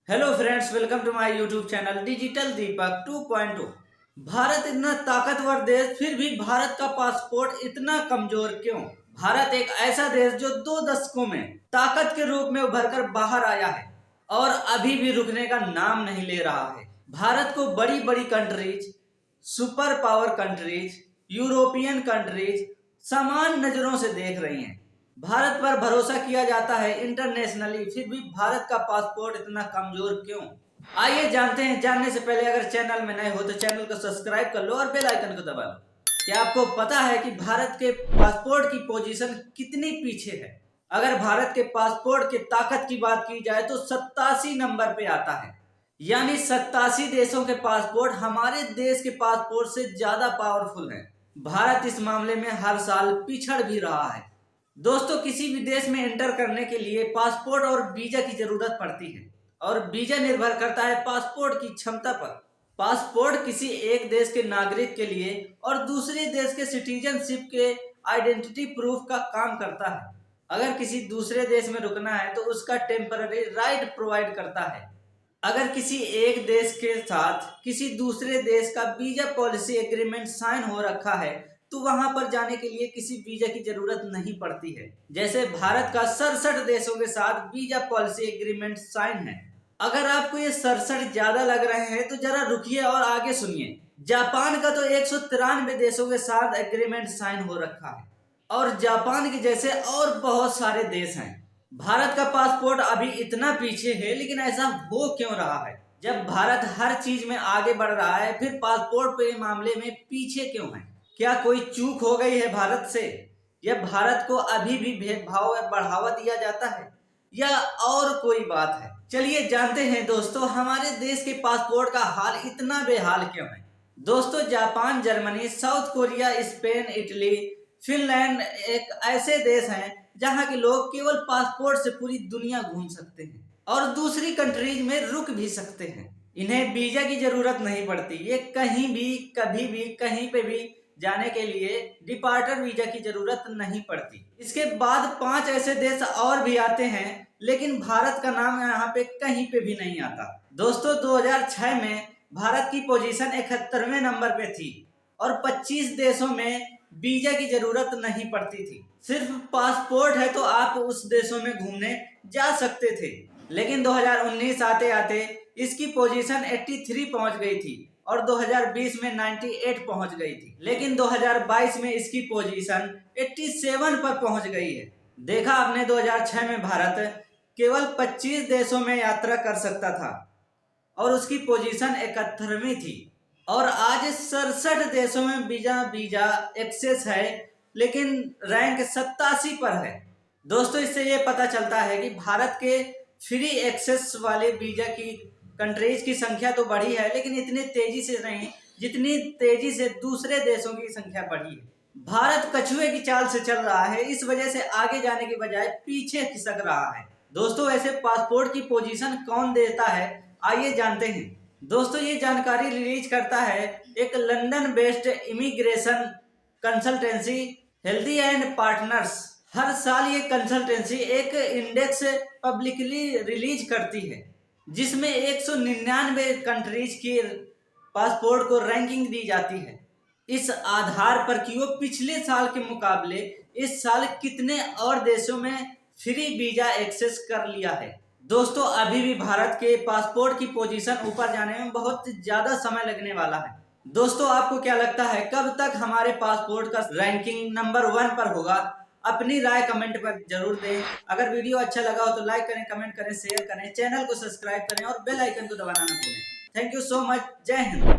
Hello friends, welcome to my YouTube channel digital Deepak 2.0। Bharat इतना ताकतवर देश, फिर भी भारत का पासपोर्ट इतना कमजोर क्यों? भारत एक ऐसा देश जो 2 दशकों में ताकत के रूप में उभर कर बाहर आया है और अभी भी रुकने का नाम नहीं ले रहा है। भारत को बड़ी बड़ी countries, super power countries, European countries समान नजरों से देख रही हैं। भारत पर भरोसा किया जाता है इंटरनेशनली, फिर भी भारत का पासपोर्ट इतना कमजोर क्यों? आइए जानते हैं। जानने से पहले अगर चैनल में नए हो तो चैनल को सब्सक्राइब कर लो और बेल आइकन को दबा लो। क्या आपको पता है कि भारत के पासपोर्ट की पोजीशन कितनी पीछे है? अगर भारत के पासपोर्ट की ताकत की बात की जाए तो 87 नंबर पे आता है। यानी 87 देशों के पासपोर्ट हमारे देश के पासपोर्ट से ज्यादा पावरफुल है। भारत इस मामले में हर साल पिछड़ भी रहा है। दोस्तों, किसी भी देश में एंटर करने के लिए पासपोर्ट और वीजा की जरूरत पड़ती है और वीजा निर्भर करता है पासपोर्ट की क्षमता पर। पासपोर्ट किसी एक देश के नागरिक के लिए और दूसरे देश के सिटीजनशिप के आइडेंटिटी प्रूफ का काम करता है। अगर किसी दूसरे देश में रुकना है तो उसका टेम्पररी राइट प्रोवाइड करता है। अगर किसी एक देश के साथ किसी दूसरे देश का वीजा पॉलिसी एग्रीमेंट साइन हो रखा है तो वहां पर जाने के लिए किसी वीजा की जरूरत नहीं पड़ती है। जैसे भारत का 67 देशों के साथ वीजा पॉलिसी एग्रीमेंट साइन है। अगर आपको ये 67 ज्यादा लग रहे हैं तो जरा रुकिए और आगे सुनिए। जापान का तो 193 देशों के साथ एग्रीमेंट साइन हो रखा है और जापान के जैसे और बहुत सारे देश हैं। भारत का पासपोर्ट अभी इतना पीछे है, लेकिन ऐसा हो क्यों रहा है? जब भारत हर चीज में आगे बढ़ रहा है, फिर पासपोर्ट के मामले में पीछे क्यों है? क्या कोई चूक हो गई है भारत से, या भारत को अभी भी भेदभाव बढ़ावा दिया जाता है, या और कोई बात है? चलिए जानते हैं दोस्तों, हमारे देश के पासपोर्ट का हाल इतना बेहाल क्यों है। दोस्तों, Japan, Germany, south Korea, Spain, Italy, Finland एक ऐसे देश हैं जहां के लोग केवल पासपोर्ट से पूरी दुनिया घूम सकते हैं और दूसरी कंट्रीज में रुक भी सकते हैं। इन्हें वीजा की जरूरत नहीं पड़ती। ये कहीं भी, कभी भी, कहीं पे भी जाने के लिए डिपार्चर वीजा की जरूरत नहीं पड़ती। इसके बाद 5 ऐसे देश और भी आते हैं, लेकिन भारत का नाम यहाँ पे कहीं पे भी नहीं आता। दोस्तों, 2006 में भारत की पोजीशन 71वें नंबर पे थी और 25 देशों में वीजा की जरूरत नहीं पड़ती थी। सिर्फ पासपोर्ट है तो आप उस देशों में घूमने जा सकते थे। लेकिन 2019 आते आते इसकी पोजीशन 83 पहुंच गई थी और 2020 में 98 पहुंच गई थी। लेकिन 2022 में इसकी पोजीशन 87 पर पहुंच गई है। देखा आपने, 2006 में भारत केवल 25 देशों में यात्रा कर सकता था और उसकी पोजीशन 71वीं थी, और आज 67 देशों में वीजा एक्सेस है, लेकिन रैंक 87 पर है। दोस्तों, इससे ये पता चलता है कि भारत के फ्री एक्सेस वाले वीजा की कंट्रीज की संख्या तो बढ़ी है, लेकिन इतनी तेजी से नहीं जितनी तेजी से दूसरे देशों की संख्या बढ़ी है। भारत कछुए की चाल से चल रहा है, इस वजह से आगे जाने के बजाय पीछे खिसक रहा है। दोस्तों, ऐसे पासपोर्ट की पोजीशन कौन देता है, आइए जानते हैं। दोस्तों, ये जानकारी रिलीज करता है एक London based immigration consultancy, healthy and partners. हर साल ये कंसल्टेंसी एक इंडेक्स पब्लिकली रिलीज करती है जिसमें 199 कंट्रीज के पासपोर्ट को रैंकिंग दी जाती है, इस आधार पर कि वो पिछले साल के मुकाबले इस साल कितने और देशों में फ्री वीजा एक्सेस कर लिया है। दोस्तों, अभी भी भारत के पासपोर्ट की पोजीशन ऊपर जाने में बहुत ज्यादा समय लगने वाला है। दोस्तों, आपको क्या लगता है कब तक हमारे पासपोर्ट का रैंकिंग नंबर 1 पर होगा? अपनी राय कमेंट पर जरूर दें। अगर वीडियो अच्छा लगा हो तो लाइक करें, कमेंट करें, शेयर करें, चैनल को सब्सक्राइब करें और बेल आइकन को दबाना न भूलें। Thank you so much. जय हिंद।